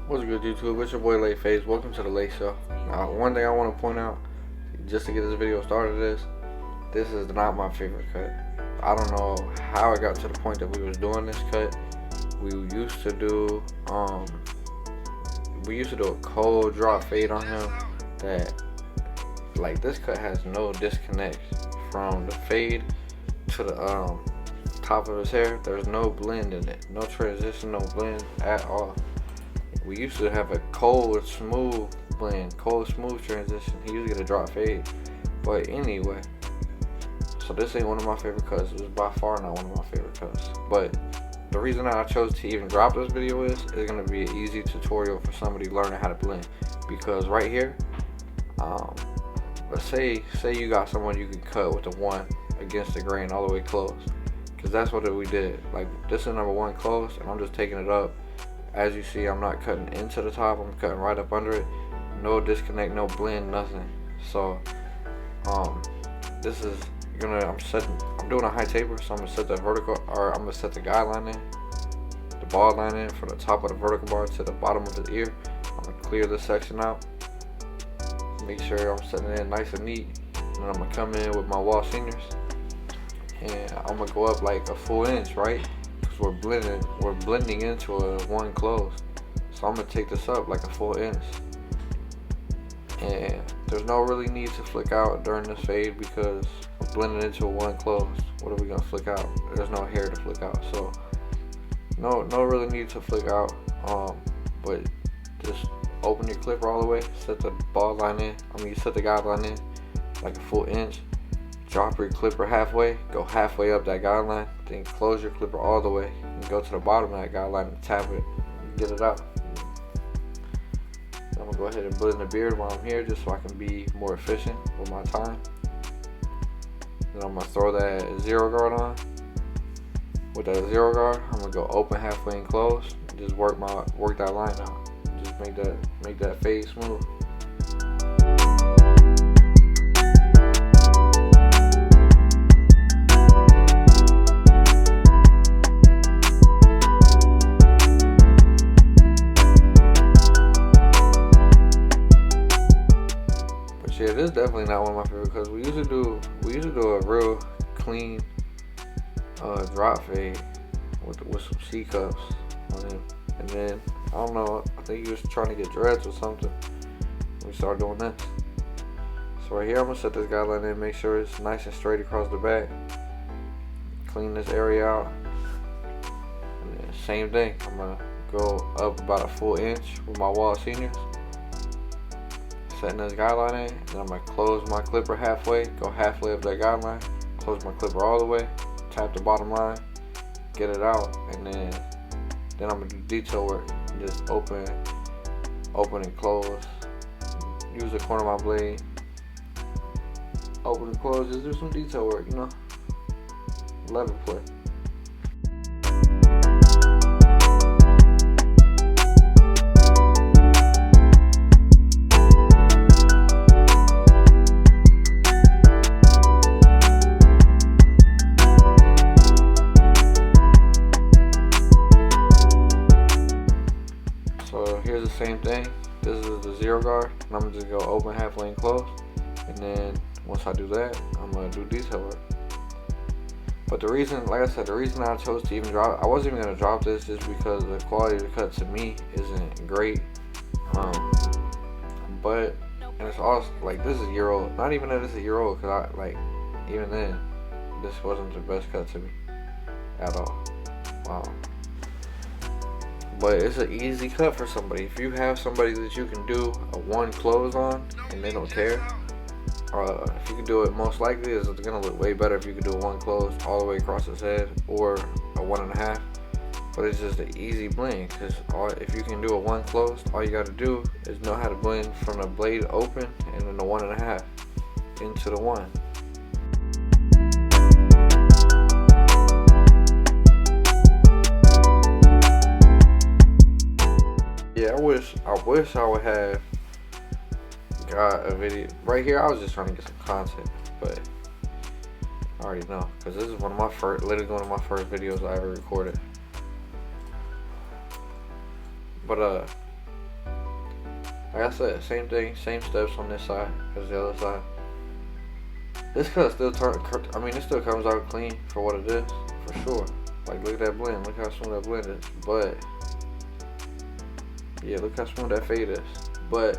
What's good, YouTube? It's your boy Late Phase. Welcome to the Late Show. Now, one thing I want to point out, just to get this video started, is this is not my favorite cut. I don't know how it got to the point that we was doing this cut. We used to do a cold drop fade on him that, like, this cut has no disconnect from the fade to the top of his hair. There's no blend in it, no transition, no blend at all. We used to have a cold, smooth blend, cold, smooth transition. He used to get a drop fade. But anyway, so this ain't one of my favorite cuts. It was by far not one of my favorite cuts. But the reason that I chose to even drop this video is going to be an easy tutorial for somebody learning how to blend. Because right here, let's say you got someone you can cut with the one against the grain all the way close. Because that's what we did. Like, this is number one close, and I'm just taking it up. As you see, I'm not cutting into the top, I'm cutting right up under it. No disconnect, no blend, nothing. So this is I'm doing a high taper, so I'm gonna set the vertical, or I'm gonna set the guideline in, the ball line in from the top of the vertical bar to the bottom of the ear. I'm gonna clear this section out, make sure I'm setting it in nice and neat, and then I'm gonna come in with my wall seniors, and I'm gonna go up like a full inch, right? We're blending into a one close, so I'm gonna take this up like a full inch, and there's no really need to flick out during this fade because we're blending into a one close. What are we gonna flick out? There's no hair to flick out, so no really need to flick out. But just open your clipper all the way, set the ball line in, set the guideline in like a full inch. Drop your clipper halfway, go halfway up that guideline, then close your clipper all the way and go to the bottom of that guideline and tap it and get it out. I'm gonna go ahead and blend the beard while I'm here just so I can be more efficient with my time. Then I'm gonna throw that zero guard on. With that zero guard, I'm gonna go open halfway and close and just work that line out. Just make that fade smooth. Yeah, this is definitely not one of my favorite because we used to do a real clean drop fade with some C cups on him, and then I don't know, I think he was trying to get dreads or something. We started doing this. So right here, I'm gonna set this guideline in, make sure it's nice and straight across the back. Clean this area out, and then same thing. I'm gonna go up about a full inch with my wall seniors. Setting this guideline in, and I'm gonna close my clipper halfway, go halfway up that guideline, close my clipper all the way, tap the bottom line, get it out, and then I'm gonna do detail work. Just open and close. Use the corner of my blade. Open and close. Just do some detail work, you know. Level play. Here's the same thing. This is the zero guard, and I'm gonna just go open halfway and close, and then once I do that, I'm gonna do detail work. But the reason, like I said, the reason I chose to even drop, I wasn't even gonna drop this just because the quality of the cut to me isn't great. And it's also like, this is a year old. Not even that it's a year old, cause even then, this wasn't the best cut to me at all. Wow. But it's an easy cut for somebody. If you have somebody that you can do a one close on and they don't care, if you can do it, most likely it's gonna look way better if you can do a one close all the way across his head, or a 1.5. But it's just an easy blend, because if you can do a one close, all you gotta do is know how to blend from the blade open and then the 1.5 into the one. Yeah, I wish I would have got a video right here. I was just trying to get some content, but I already know, because this is literally one of my first videos I ever recorded. But Like I said, same thing, same steps on this side as the other side. This cut still it still comes out clean for what it is, for sure. Like, look at that blend, look how smooth that blend is. But yeah, look how smooth that fade is. But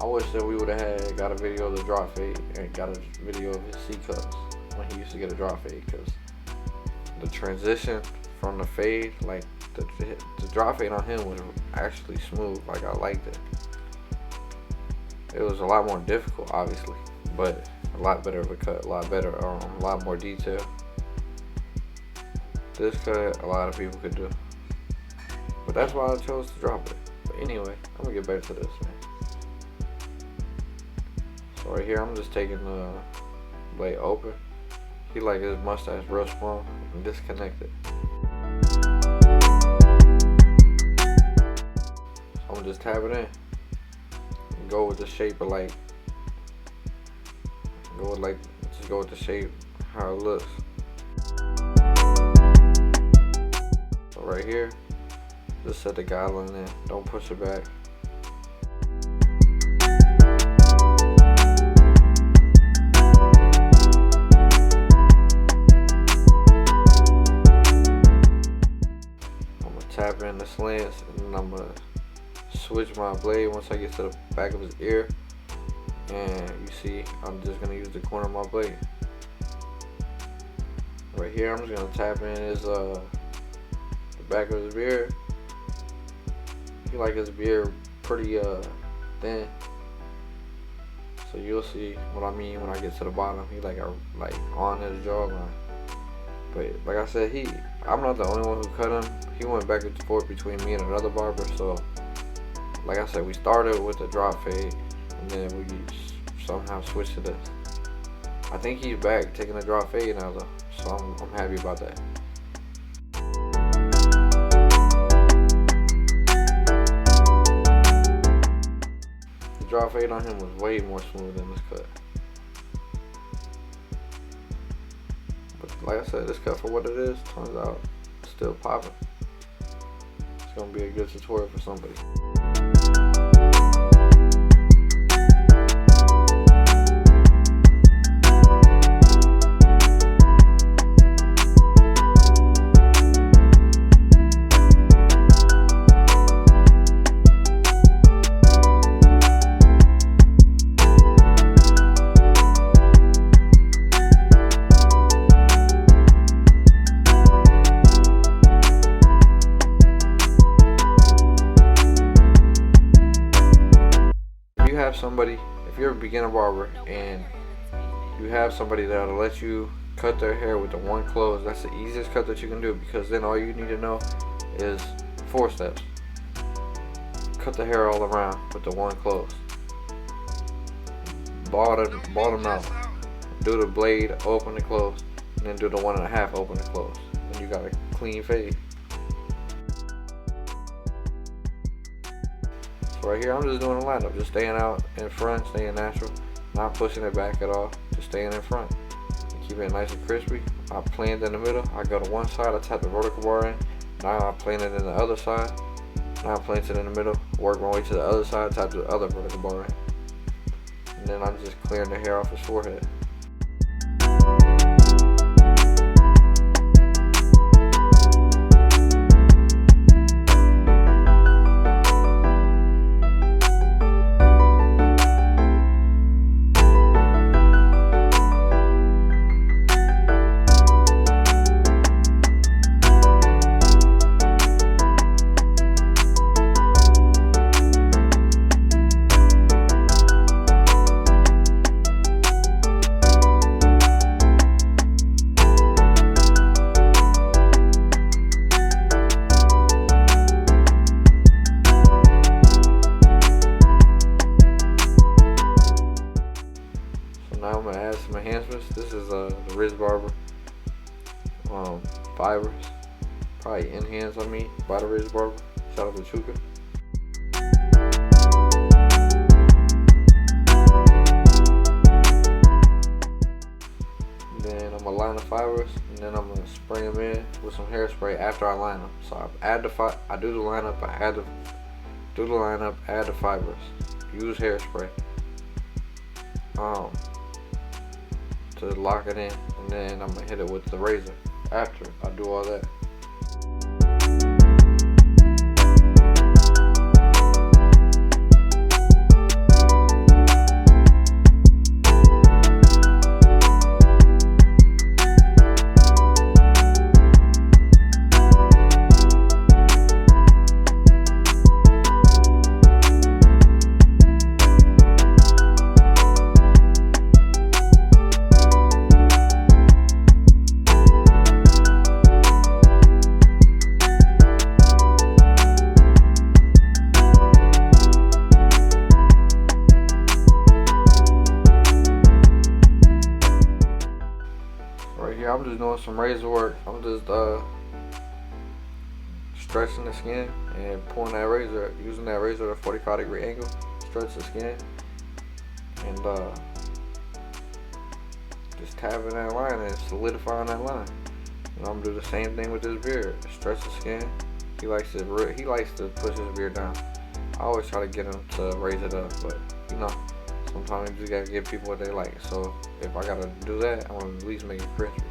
I wish that we would have got a video of the drop fade and got a video of his C cuts when he used to get a drop fade, because the transition from the fade, like the drop fade on him was actually smooth. Like, I liked it. It was a lot more difficult, obviously, but a lot better of a cut, a lot better, a lot more detail. This cut, a lot of people could do, but that's why I chose to drop it. But anyway, I'm gonna get back to this, man. So right here, I'm just taking the blade open. He like his mustache real small and disconnected. So I'm gonna just tap it in and go with the shape of like, just go with the shape, how it looks. So right here, just set the guideline in, don't push it back. Tap in the slants, and then I'm gonna switch my blade once I get to the back of his ear. And you see, I'm just gonna use the corner of my blade. Right here, I'm just gonna tap in his the back of his beard. He like his beard pretty thin, so you'll see what I mean when I get to the bottom. He like on his jawline. But like I said, I'm not the only one who cut him. He went back and forth between me and another barber. So like I said, we started with the drop fade, and then we somehow switched to this. I think he's back taking the drop fade now though, so I'm happy about that. The drop fade on him was way more smooth than this cut. Like I said, this cut for what it is, turns out it's still popping. It's gonna be a good tutorial for somebody. If you're a beginner barber and you have somebody that'll let you cut their hair with the one close, that's the easiest cut that you can do, because then all you need to know is 4 steps. Cut the hair all around with the one close. Bottom out. Do the blade open and close, and then do the 1.5 open and close. And you got a clean fade. So right here, I'm just doing a lineup, just staying out in front, staying natural, not pushing it back at all, just staying in front. And keep it nice and crispy. I planned in the middle, I go to one side, I tap the vertical bar in, now I plan it in the other side, now I plant it in the middle, work my way to the other side, tap the other vertical bar in. And then I'm just clearing the hair off his forehead. Now I'm gonna add some enhancements. This is the Riz Barber fibers, probably enhanced on me by the Riz Barber. Shout out to Chuka. Then I'm gonna line the fibers, and then I'm gonna spray them in with some hairspray after I line them. So I do the lineup, add the fibers, use hairspray to lock it in, and then I'm gonna hit it with the razor after I do all that. Right here, I'm just doing some razor work. I'm just stretching the skin and pulling that razor, using that razor at a 45-degree angle, stretch the skin, and just tapping that line and solidifying that line. And I'm gonna do the same thing with this beard. Stretch the skin. He likes to push his beard down. I always try to get him to raise it up, but you know, sometimes you just gotta give people what they like. So if I gotta do that, I want to at least make it crispy.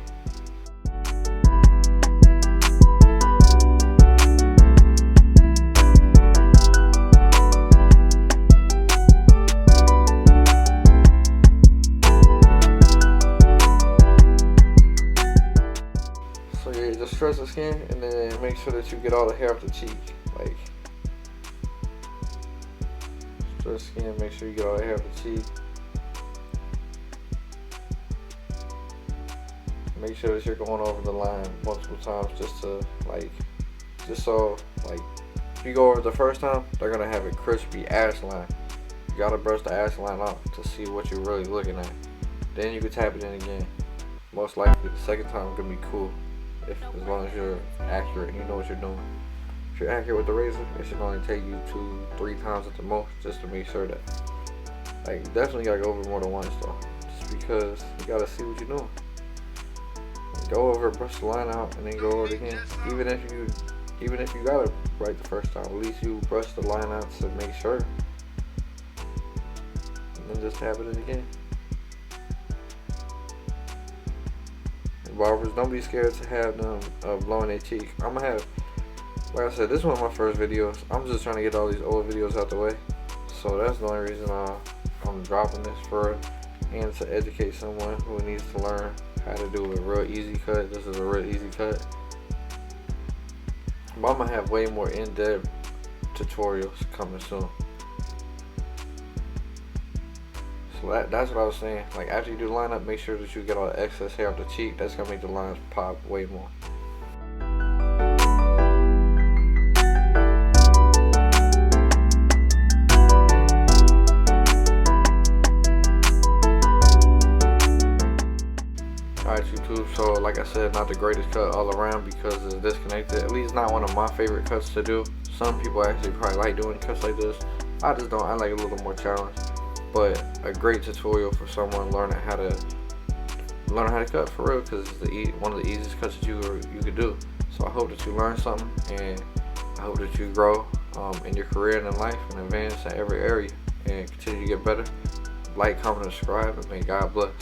So yeah, just stretch the skin and then make sure that you get all the hair off the cheek. Like, stretch the skin, make sure you get all the hair off the cheek. Make sure that you're going over the line multiple times just so like if you go over the first time, they're gonna have a crispy ash line. You gotta brush the ash line off to see what you're really looking at. Then you can tap it in again. Most likely the second time gonna be cool, as long as you're accurate and you know what you're doing. If you're accurate with the razor, it should only take you 2-3 times at the most, just to make sure that, like, you definitely gotta go over more than once though, just because you gotta see what you're doing. Go over, brush the line out, and then go over it again. Even if you got it right the first time, at least you brush the line out to make sure, and then just tap it in again. And barbers, don't be scared to have them blowing their cheek. I'm gonna have, like I said, this is one of my first videos. I'm just trying to get all these old videos out the way, so that's the only reason I'm dropping this, for and to educate someone who needs to learn how to do a real easy cut. This is a real easy cut. But I'm gonna have way more in-depth tutorials coming soon. So that's what I was saying. Like, after you do the lineup, make sure that you get all the excess hair off the cheek. That's gonna make the lines pop way more. Alright YouTube, so like I said, not the greatest cut all around because it's disconnected. At least not one of my favorite cuts to do. Some people actually probably like doing cuts like this. I just don't. I like a little more challenge. But a great tutorial for someone learning how to cut for real, because it's one of the easiest cuts that you could do. So I hope that you learn something, and I hope that you grow in your career and in life and advance in every area and continue to get better. Like, comment, and subscribe, and may God bless.